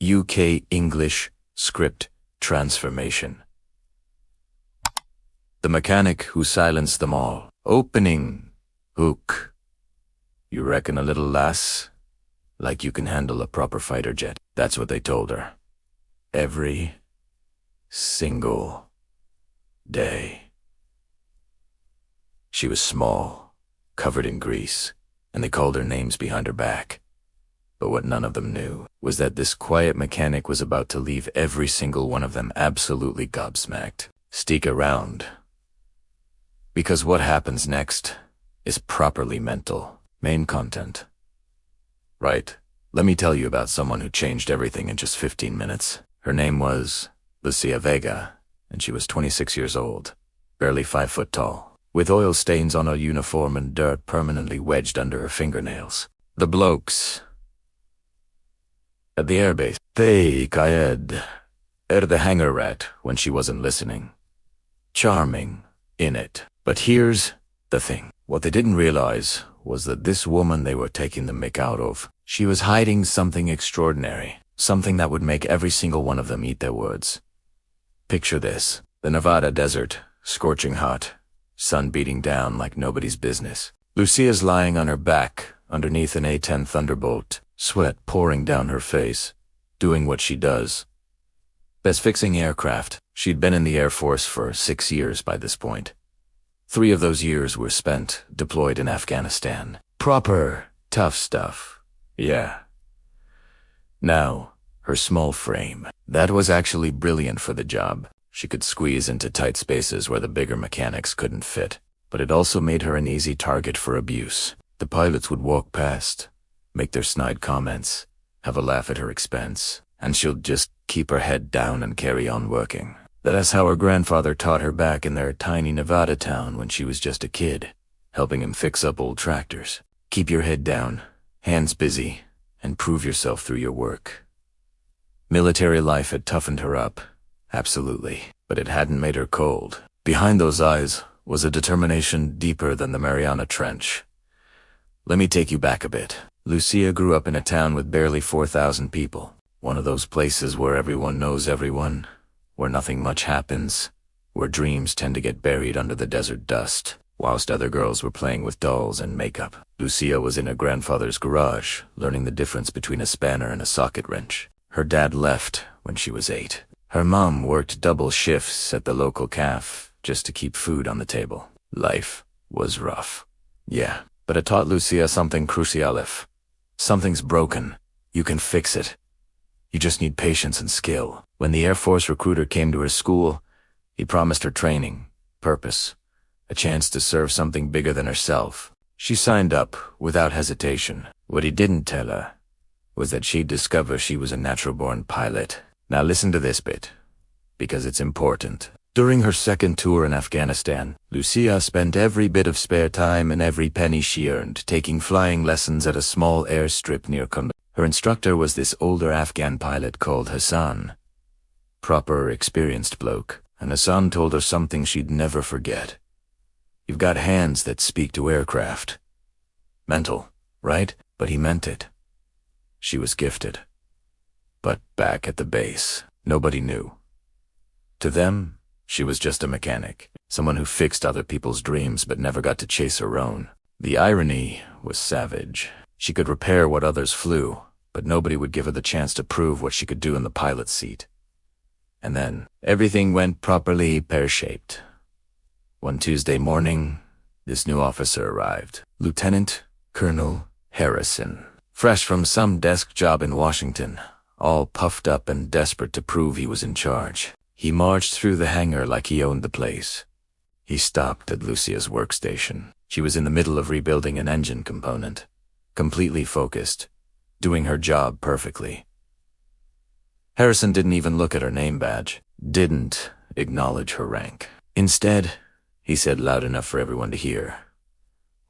UK English script transformation. The mechanic who silenced them all. Opening hook. You reckon a little lass? Like you can handle a proper fighter jet. That's what they told her. Every single day. She was small, covered in grease, and they called her names behind her back. But what none of them knew was that this quiet mechanic was about to leave every single one of them absolutely gobsmacked. Stick around. Because what happens next is properly mental. Main content. Right, let me tell you about someone who changed everything in just 15 minutes. Her name was Lucia Vega, and she was 26 years old, barely 5 foot tall, with oil stains on her uniform and dirt permanently wedged under her fingernails. The blokes at the airbase, they caed the hangar rat when she wasn't listening. Charming, in it. But here's the thing. What they didn't realize was that this woman they were taking the mick out of, she was hiding something extraordinary, something that would make every single one of them eat their words. Picture this. The Nevada desert, scorching hot, sun beating down like nobody's business. Lucia's lying on her back underneath an A-10 Thunderbolt, sweat pouring down her face, doing what she does. Best fixing aircraft. She'd been in the Air Force for 6 years by this point. 3 of those years were spent deployed in Afghanistan. Proper, tough stuff. Yeah. Now, her small frame. That was actually brilliant for the job. She could squeeze into tight spaces where the bigger mechanics couldn't fit. But it also made her an easy target for abuse. The pilots would walk past, make their snide comments, have a laugh at her expense, and she'll just keep her head down and carry on working. That's how her grandfather taught her back in their tiny Nevada town when she was just a kid, helping him fix up old tractors. Keep your head down, hands busy, and prove yourself through your work. Military life had toughened her up, absolutely, but it hadn't made her cold. Behind those eyes was a determination deeper than the Mariana Trench. Let me take you back a bit. Lucia grew up in a town with barely 4,000 people. One of those places where everyone knows everyone, where nothing much happens, where dreams tend to get buried under the desert dust, whilst other girls were playing with dolls and makeup. Lucia was in her grandfather's garage, learning the difference between a spanner and a socket wrench. Her dad left when she was 8. Her mom worked double shifts at the local cafe just to keep food on the table. Life was rough. Yeah, but it taught Lucia something crucial. If something's broken, you can fix it. You just need patience and skill. When the Air Force recruiter came to her school, he promised her training, purpose, a chance to serve something bigger than herself. She signed up without hesitation. What he didn't tell her was that she'd discover she was a natural-born pilot. Now listen to this bit, because it's important. During her second tour in Afghanistan, Lucia spent every bit of spare time and every penny she earned taking flying lessons at a small airstrip near Kunduz. Her instructor was this older Afghan pilot called Hassan. Proper, experienced bloke, and Hassan told her something she'd never forget. You've got hands that speak to aircraft. Mental, right? But he meant it. She was gifted. But back at the base, nobody knew. To them, she was just a mechanic, someone who fixed other people's dreams but never got to chase her own. The irony was savage. She could repair what others flew, but nobody would give her the chance to prove what she could do in the pilot's seat. And then, everything went properly pear-shaped. One Tuesday morning, this new officer arrived. Lieutenant Colonel Harrison, fresh from some desk job in Washington, all puffed up and desperate to prove he was in charge. He marched through the hangar like he owned the place. He stopped at Lucia's workstation. She was in the middle of rebuilding an engine component, completely focused, doing her job perfectly. Harrison didn't even look at her name badge, didn't acknowledge her rank. Instead, he said loud enough for everyone to hear,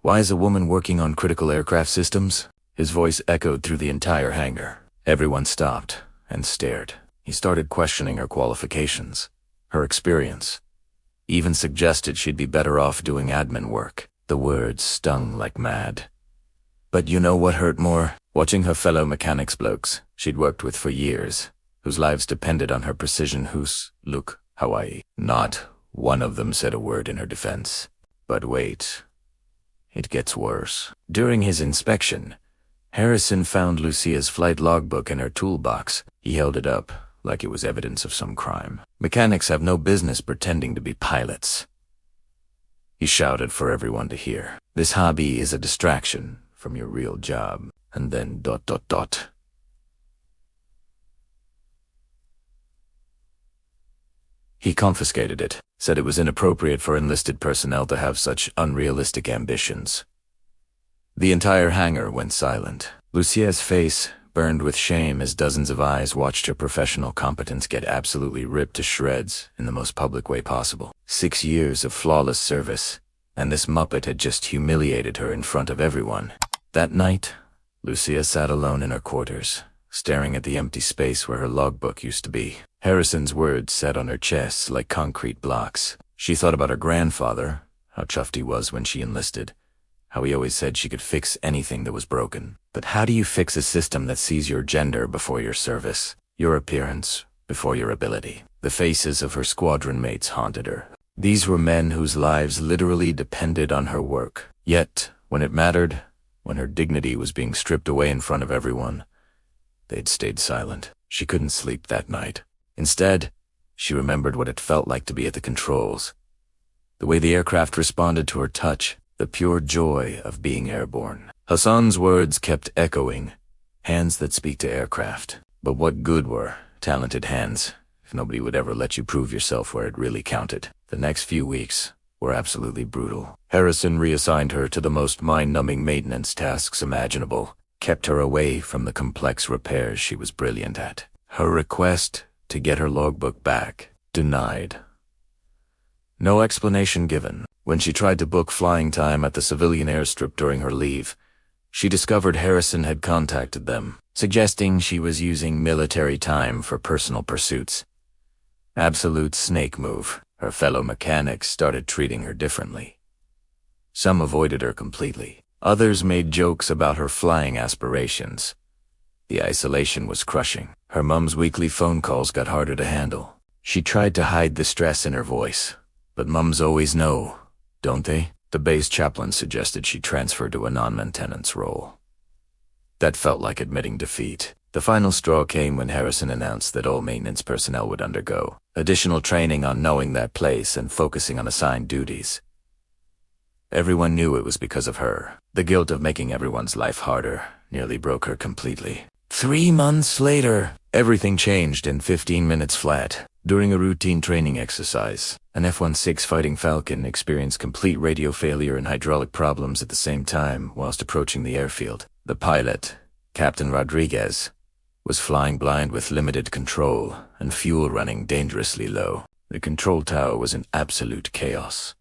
"Why is a woman working on critical aircraft systems?" His voice echoed through the entire hangar. Everyone stopped and stared. He started questioning her qualifications, her experience, even suggested she'd be better off doing admin work. The words stung like mad. But you know what hurt more? Watching her fellow mechanics blokes she'd worked with for years, whose lives depended on her precision whose look Hawaii. Not one of them said a word in her defense. But wait, it gets worse. During his inspection, Harrison found Lucia's flight logbook in her toolbox. He held it up like it was evidence of some crime. Mechanics have no business pretending to be pilots. He shouted for everyone to hear. This hobby is a distraction from your real job. And then ... He confiscated it, said it was inappropriate for enlisted personnel to have such unrealistic ambitions. The entire hangar went silent. Lucia's face burned with shame as dozens of eyes watched her professional competence get absolutely ripped to shreds in the most public way possible. 6 years of flawless service, and this muppet had just humiliated her in front of everyone. That night, Lucia sat alone in her quarters, staring at the empty space where her logbook used to be. Harrison's words sat on her chest like concrete blocks. She thought about her grandfather, how chuffed he was when she enlisted, how he always said she could fix anything that was broken. But how do you fix a system that sees your gender before your service, your appearance before your ability? The faces of her squadron mates haunted her. These were men whose lives literally depended on her work. Yet, when it mattered, when her dignity was being stripped away in front of everyone, they'd stayed silent. She couldn't sleep that night. Instead, she remembered what it felt like to be at the controls. The way the aircraft responded to her touch, the pure joy of being airborne. Hassan's words kept echoing, hands that speak to aircraft. But what good were talented hands if nobody would ever let you prove yourself where it really counted? The next few weeks were absolutely brutal. Harrison reassigned her to the most mind-numbing maintenance tasks imaginable, kept her away from the complex repairs she was brilliant at. Her request to get her logbook back, denied. No explanation given. When she tried to book flying time at the civilian airstrip during her leave, she discovered Harrison had contacted them, suggesting she was using military time for personal pursuits. Absolute snake move. Her fellow mechanics started treating her differently. Some avoided her completely. Others made jokes about her flying aspirations. The isolation was crushing. Her mom's weekly phone calls got harder to handle. She tried to hide the stress in her voice, but moms always know, don't they? The base chaplain suggested she transfer to a non-maintenance role. That felt like admitting defeat. The final straw came when Harrison announced that all maintenance personnel would undergo additional training on knowing their place and focusing on assigned duties. Everyone knew it was because of her. The guilt of making everyone's life harder nearly broke her completely. 3 months later, everything changed in 15 minutes flat. During a routine training exercise, an F-16 Fighting Falcon experienced complete radio failure and hydraulic problems at the same time whilst approaching the airfield. The pilot, Captain Rodriguez, was flying blind with limited control and fuel running dangerously low. The control tower was in absolute chaos.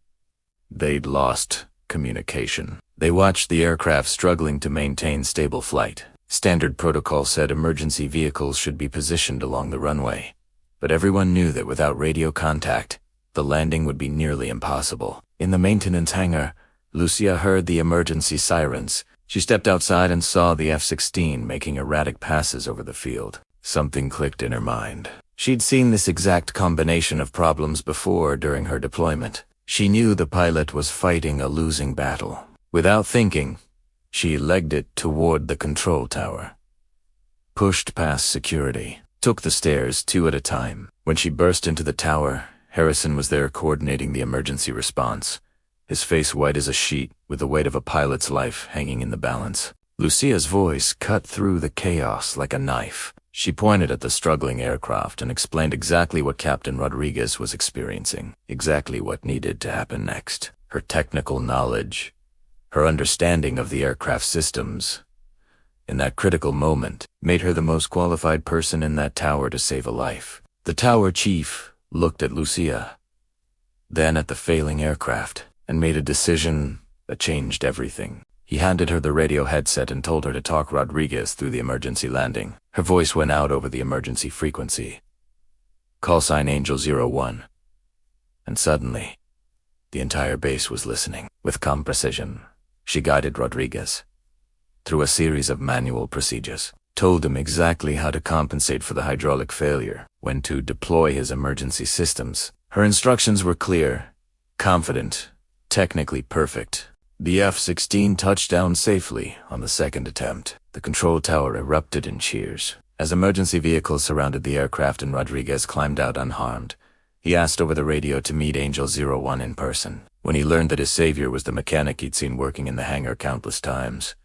They'd lost communication. They watched the aircraft struggling to maintain stable flight. Standard protocol said emergency vehicles should be positioned along the runway, but everyone knew that without radio contact, the landing would be nearly impossible. In the maintenance hangar, Lucia heard the emergency sirens. She stepped outside and saw the F-16 making erratic passes over the field. Something clicked in her mind. She'd seen this exact combination of problems before during her deployment. She knew the pilot was fighting a losing battle. Without thinking, she legged it toward the control tower, pushed past security, took the stairs 2 at a time. When she burst into the tower, Harrison was there coordinating the emergency response, his face white as a sheet with the weight of a pilot's life hanging in the balance. Lucia's voice cut through the chaos like a knife. She pointed at the struggling aircraft and explained exactly what Captain Rodriguez was experiencing, exactly what needed to happen next. Her technical knowledge, her understanding of the aircraft systems, in that critical moment, made her the most qualified person in that tower to save a life. The tower chief looked at Lucia, then at the failing aircraft, and made a decision that changed everything. He handed her the radio headset and told her to talk Rodriguez through the emergency landing. Her voice went out over the emergency frequency. Call sign Angel 01. And suddenly, the entire base was listening. With calm precision, she guided Rodriguez through a series of manual procedures. told him exactly how to compensate for the hydraulic failure, when to deploy his emergency systems. Her instructions were clear, confident, technically perfect. The F-16 touched down safely on the second attempt. The control tower erupted in cheers. As emergency vehicles surrounded the aircraft and Rodriguez climbed out unharmed, he asked over the radio to meet Angel 01 in person. When he learned that his savior was the mechanic he'd seen working in the hangar countless times,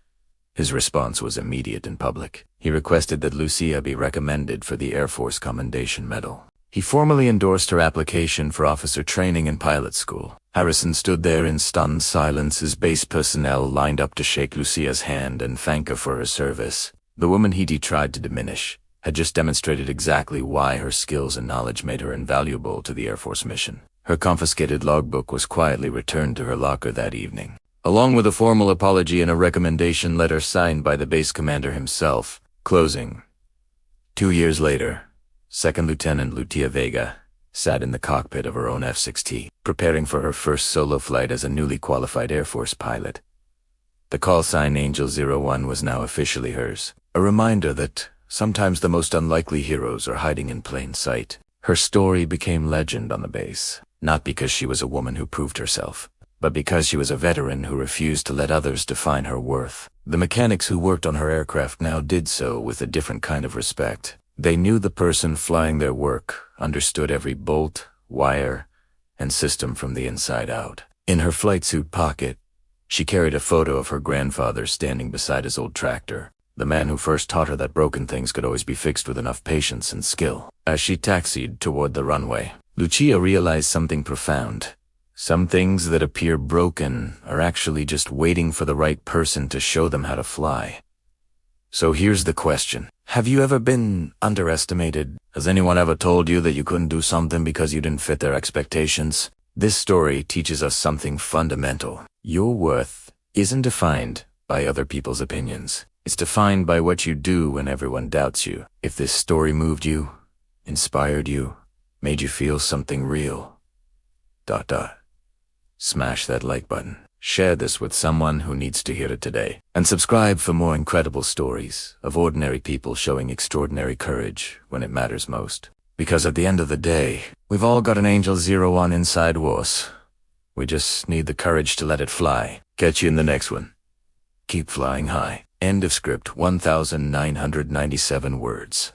his response was immediate and public. He requested that Lucia be recommended for the Air Force Commendation Medal. He formally endorsed her application for officer training in pilot school. Harrison stood there in stunned silence as base personnel lined up to shake Lucia's hand and thank her for her service. The woman he'd tried to diminish had just demonstrated exactly why her skills and knowledge made her invaluable to the Air Force mission. Her confiscated logbook was quietly returned to her locker that evening, along with a formal apology and a recommendation letter signed by the base commander himself. Closing. 2 years later, Second Lieutenant Lucia Vega sat in the cockpit of her own F-16, preparing for her first solo flight as a newly qualified Air Force pilot. The call sign Angel 01 was now officially hers, a reminder that sometimes the most unlikely heroes are hiding in plain sight. Her story became legend on the base, not because she was a woman who proved herself, but because she was a veteran who refused to let others define her worth. The mechanics who worked on her aircraft now did so with a different kind of respect. They knew the person flying their work understood every bolt, wire, and system from the inside out. In her flight suit pocket, she carried a photo of her grandfather standing beside his old tractor, the man who first taught her that broken things could always be fixed with enough patience and skill. As she taxied toward the runway, Lucia realized something profound. Some things that appear broken are actually just waiting for the right person to show them how to fly. So here's the question. Have you ever been underestimated? Has anyone ever told you that you couldn't do something because you didn't fit their expectations? This story teaches us something fundamental. Your worth isn't defined by other people's opinions. It's defined by what you do when everyone doubts you. If this story moved you, inspired you, made you feel something real, ... smash that like button. Share this with someone who needs to hear it today. And subscribe for more incredible stories of ordinary people showing extraordinary courage when it matters most. Because at the end of the day, we've all got an Angel 01 inside us. We just need the courage to let it fly. Catch you in the next one. Keep flying high. End of script. 1997 words.